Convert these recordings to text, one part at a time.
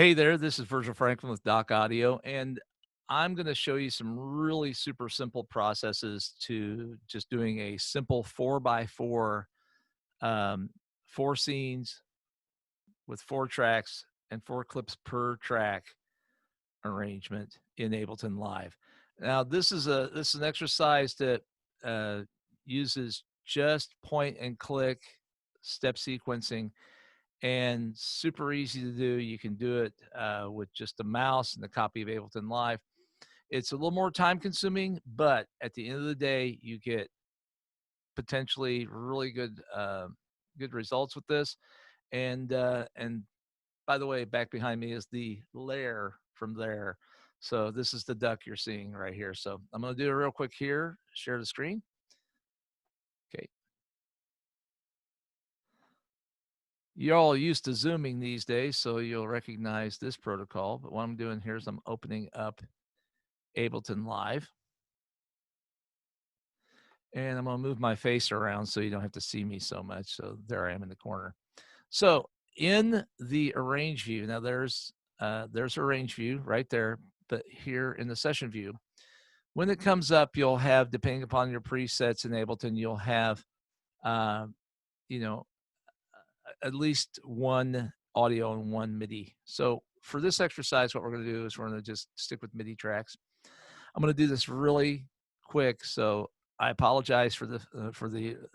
Hey there, this is Virgil Franklin with Doc Audio, and I'm going to show you some really super simple processes to just doing a simple 4x4, um, 4 scenes with 4 tracks and 4 clips per track arrangement in Ableton Live. Now, this is an exercise that uh, uses just point and click step sequencing and super easy to do. You can do it with just a mouse and a copy of Ableton Live. It's a little more time consuming, but at the end of the day, you get potentially really good results with this. And by the way, back behind me is the layer from there. So this is the duck you're seeing right here. So I'm going to do it real quick here. Share the screen. Okay. You're all used to Zooming these days, so you'll recognize this protocol. But what I'm doing here is I'm opening up Ableton Live. And I'm going to move my face around so you don't have to see me so much. So there I am in the corner. So in the arrange view, now there's arrange view right there, but here in the session view, when it comes up, you'll have, depending upon your presets in Ableton, you'll have, uh, you know, at least one audio and one MIDI. So for this exercise, what we're going to do is we're going to just stick with MIDI tracks. I'm going to do this really quick, so I apologize for the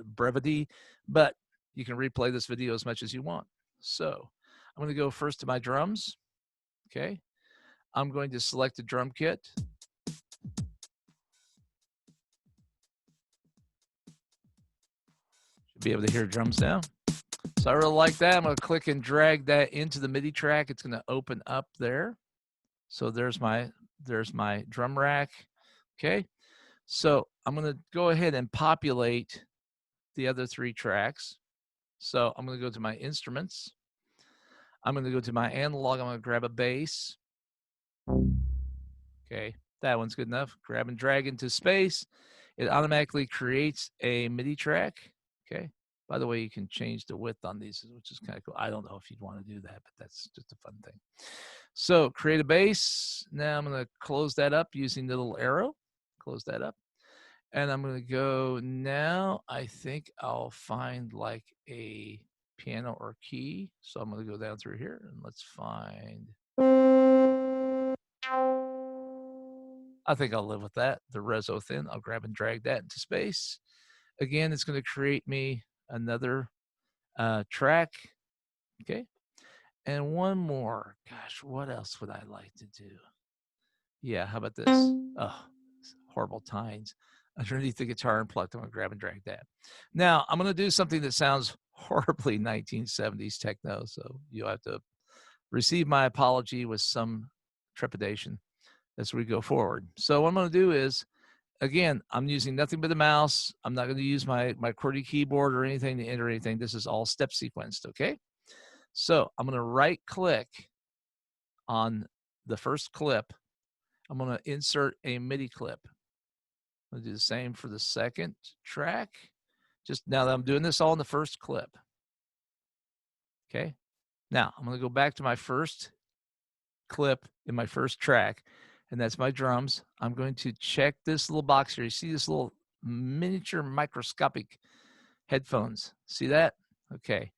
brevity, but you can replay this video as much as you want. So I'm going to go first to my drums. Okay, I'm going to select the drum kit. Should be able to hear drums now. So I really like that. I'm going to click and drag that into the MIDI track. It's going to open up there. So there's my drum rack. Okay. So I'm going to go ahead and populate the other 3 tracks. So I'm going to go to my instruments. I'm going to go to my analog. I'm going to grab a bass. Okay, that one's good enough. Grab and drag into space. It automatically creates a MIDI track. Okay. By the way, you can change the width on these, which is kind of cool. I don't know if you'd want to do that, but that's just a fun thing. So create a bass. Now I'm going to close that up using the little arrow. Close that up. And I'm going to go now. I think I'll find like a piano or key. So I'm going to go down through here and let's find. I think I'll live with that. The reso thin. I'll grab and drag that into space. Again, it's going to create me another track. Okay. And one more. Gosh, what else would I like to do? Yeah, how about this? Oh, horrible tines. Underneath the guitar and plucked. I'm going to grab and drag that. Now, I'm going to do something that sounds horribly 1970s techno, so you'll have to receive my apology with some trepidation as we go forward. So what I'm going to do is, again, I'm using nothing but the mouse. I'm not going to use my QWERTY keyboard or anything to enter anything. This is all step sequenced, okay? So I'm going to right-click on the first clip. I'm going to insert a MIDI clip. I'm going to do the same for the second track. Just now that I'm doing this all in the first clip. Okay. Now I'm going to go back to my first clip in my first track, and that's my drums. I'm going to check this little box here. You see this little miniature microscopic headphones? See that? Okay.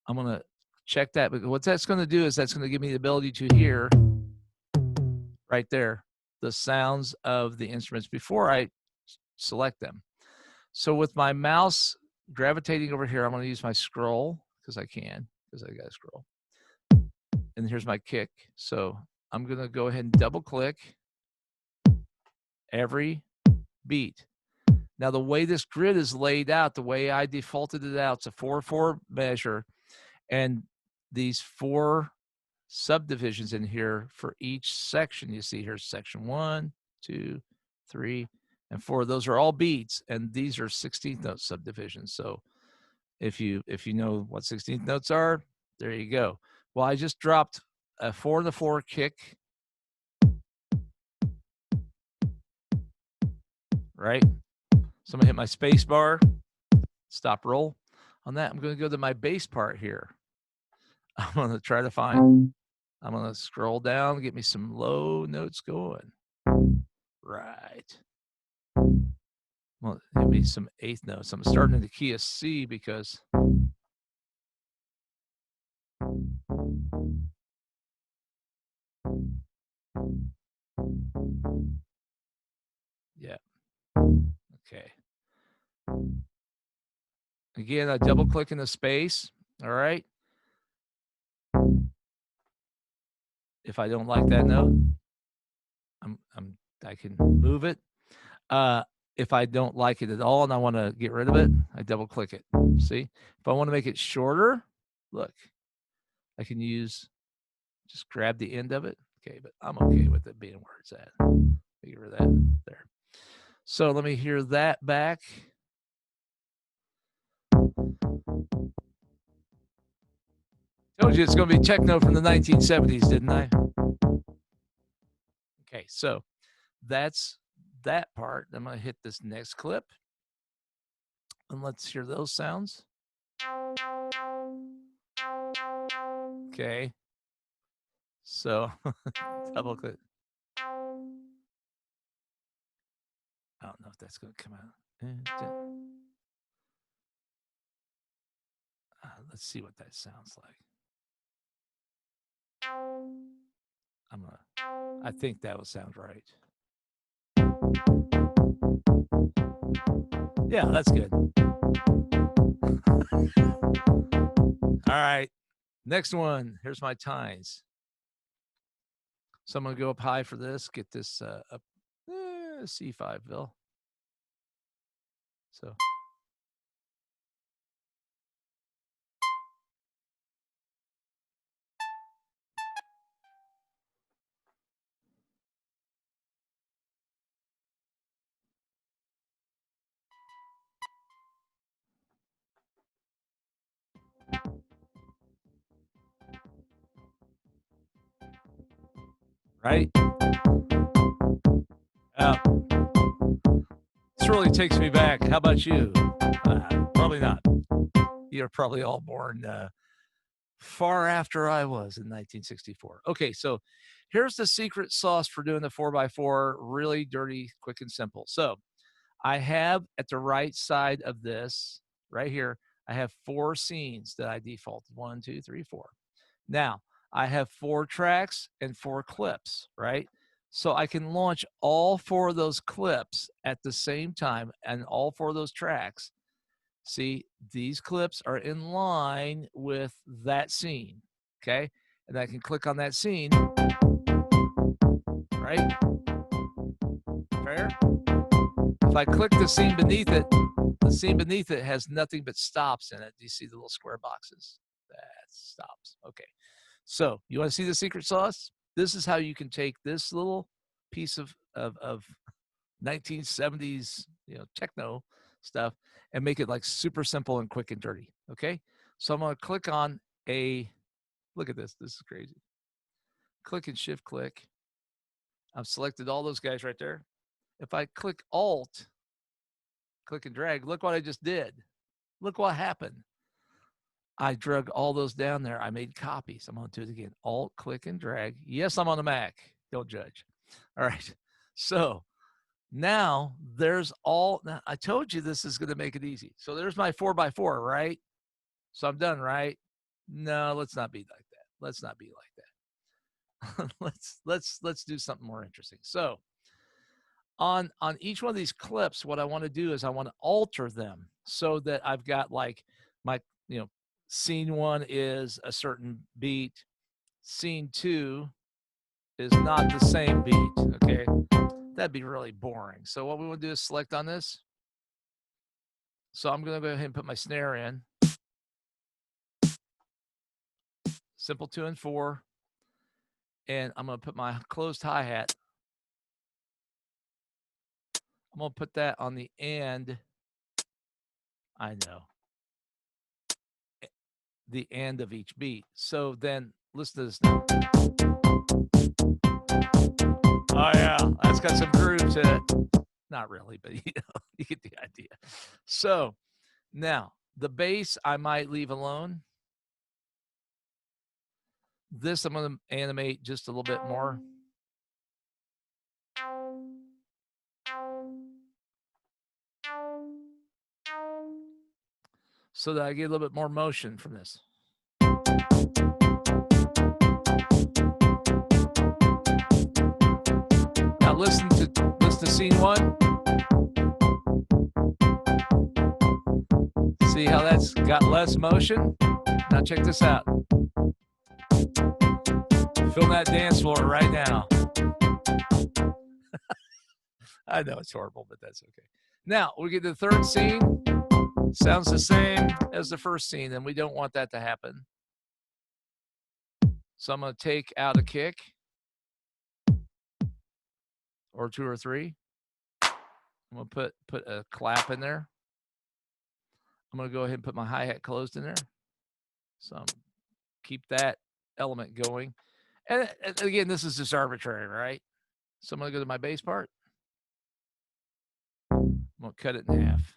I'm going to check that. But what that's going to do is that's going to give me the ability to hear right there the sounds of the instruments before I select them. So with my mouse gravitating over here, I'm going to use my scroll because I can, because I got to scroll. And here's my kick. So I'm going to go ahead and double click every beat. Now, the way this grid is laid out, the way I defaulted it out, it's a 4/4 measure. And these 4 subdivisions in here for each section. You see here's section 1, 2, 3, and 4. Those are all beats, and these are 16th note subdivisions. So if you know what 16th notes are, there you go. Well, I just dropped a 4/4 kick, right? So I'm gonna hit my space bar, stop roll. On that, I'm gonna go to my bass part here. I'm gonna try to find I'm going to scroll down, get me some low notes going. Right. Well, give me some eighth notes. I'm starting in the key of C because yeah. Okay. Again, I double click in the space. All right. If I don't like that note, I can move it. If I don't like it at all and I want to get rid of it, I double click it. See, if I want to make it shorter, look, I can just grab the end of it. Okay, but I'm okay with it being where it's at. Get rid of that there. So let me hear that back. Told you it's going to be techno from the 1970s, didn't I? Okay, so that's that part. I'm going to hit this next clip. And let's hear those sounds. Okay. So double click. I don't know if that's going to come out. Let's see what that sounds like. I think that will sound right. Yeah, that's good. All right. Next one. Here's my tines. So I'm going to go up high for this, get this up C5 bill. So right? This really takes me back. How about you? Probably not. You're probably all born far after I was in 1964. Okay, so here's the secret sauce for doing the 4x4 really dirty, quick, and simple. So I have at the right side of this, right here, I have 4 scenes that I defaulted. 1, 2, 3, 4. Now, I have 4 tracks and 4 clips, right? So I can launch all 4 of those clips at the same time and all 4 of those tracks. See, these clips are in line with that scene, okay? And I can click on that scene, right? Fair? If I click the scene beneath it has nothing but stops in it. Do you see the little square boxes? That stops. Okay. So you want to see the secret sauce? This is how you can take this little piece of 1970s, techno stuff and make it like super simple and quick and dirty. Okay. So I'm going to click on look at this. This is crazy. Click and shift click. I've selected all those guys right there. If I click Alt, click and drag, look what I just did. Look what happened. I drug all those down there. I made copies. I'm going to do it again. Alt, click, and drag. Yes, I'm on the Mac. Don't judge. All right. So now there's all. Now, I told you this is going to make it easy. So there's my 4x4, right? So I'm done, right? No, let's not be like that. Let's not be like that. let's do something more interesting. So on each one of these clips, what I want to do is I want to alter them so that I've got like my, scene 1 is a certain beat. Scene 2 is not the same beat. Okay. That'd be really boring. So what we want to do is select on this. So I'm going to go ahead and put my snare in. Simple 2 and 4. And I'm going to put my closed hi-hat. I'm going to put that on the end. I know. The end of each beat. So then listen to this now. Oh yeah, that's got some groove to it. Not really, but you get the idea. So now the bass I might leave alone. This I'm going to animate just a little bit more. So that I get a little bit more motion from this. Now listen to scene 1. See how that's got less motion? Now check this out. Fill that dance floor right now. I know it's horrible, but that's okay. Now we get to the third scene. Sounds the same as the first scene, and we don't want that to happen. So I'm going to take out a kick or 2 or 3. I'm going to put a clap in there. I'm going to go ahead and put my hi-hat closed in there. So keep that element going. And again, this is just arbitrary, right? So I'm going to go to my bass part. I'm going to cut it in half.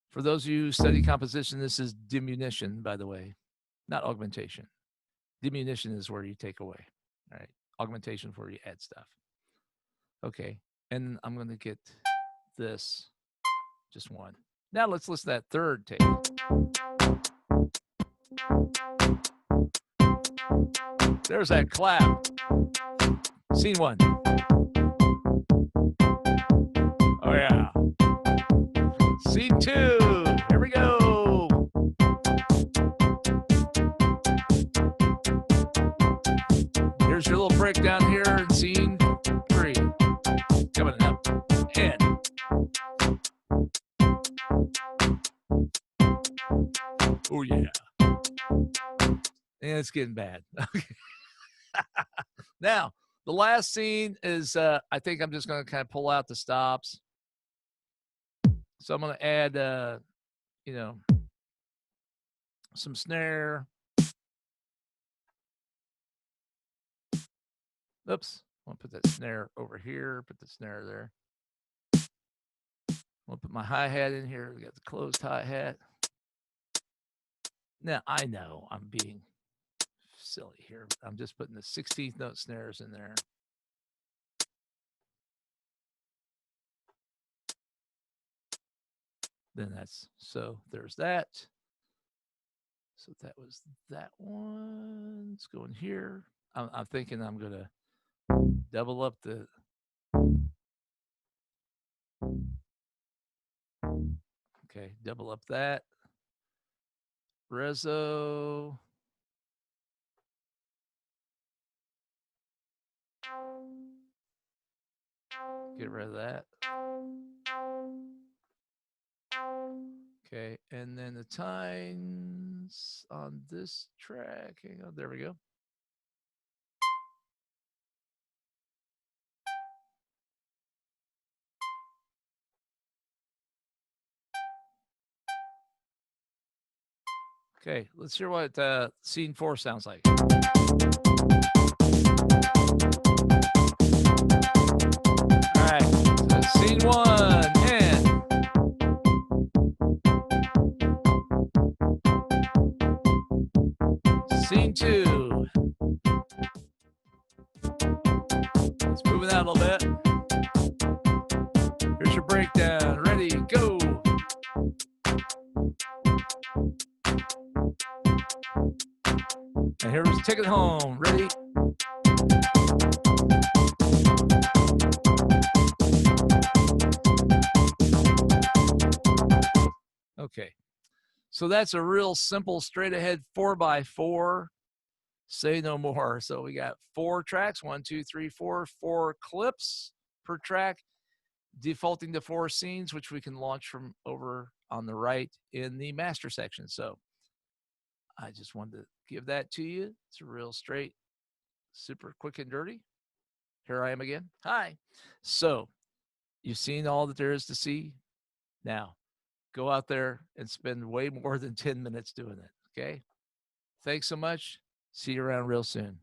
For those of you who study composition, this is diminution, by the way, not augmentation. Diminution is where you take away, right? Augmentation is where you add stuff. Okay, and I'm going to get this, just one. Now let's listen to that third take. There's that clap. Scene 1. Oh yeah. Scene 2. Here we go. Here's your little breakdown here in scene 3. Coming up. And. Oh yeah. And it's getting bad. Now, the last scene is, I think I'm just going to kind of pull out the stops. So I'm going to add, you know, some snare. Oops. I'm going to put that snare over here, put the snare there. I'm going to put my hi-hat in here. We got the closed hi-hat. Now, I know I'm being silly here. I'm just putting the 16th note snares in there. Then that's, so there's that. So that was that one. Let's go in here. I'm thinking I'm going to double up the. Okay, double up that. Rezo. Get rid of that. Okay, and then the tines on this track. Hang on, there we go. Okay, let's hear what scene 4 sounds like. All right, so scene 1 and. Scene 2. Let's move it out a little bit. Here's your breakdown. Ready, go. And here's Take It Home. Ready? Okay. So that's a real simple, straight ahead 4x4. Say no more. So we got 4 tracks, 1, 2, 3, 4, 4 clips per track, defaulting to 4 scenes, which we can launch from over on the right in the master section. So I just wanted to give that to you. It's a real straight, super quick and dirty. Here I am again. Hi. So you've seen all that there is to see. Now go out there and spend way more than 10 minutes doing it. Okay. Thanks so much. See you around real soon.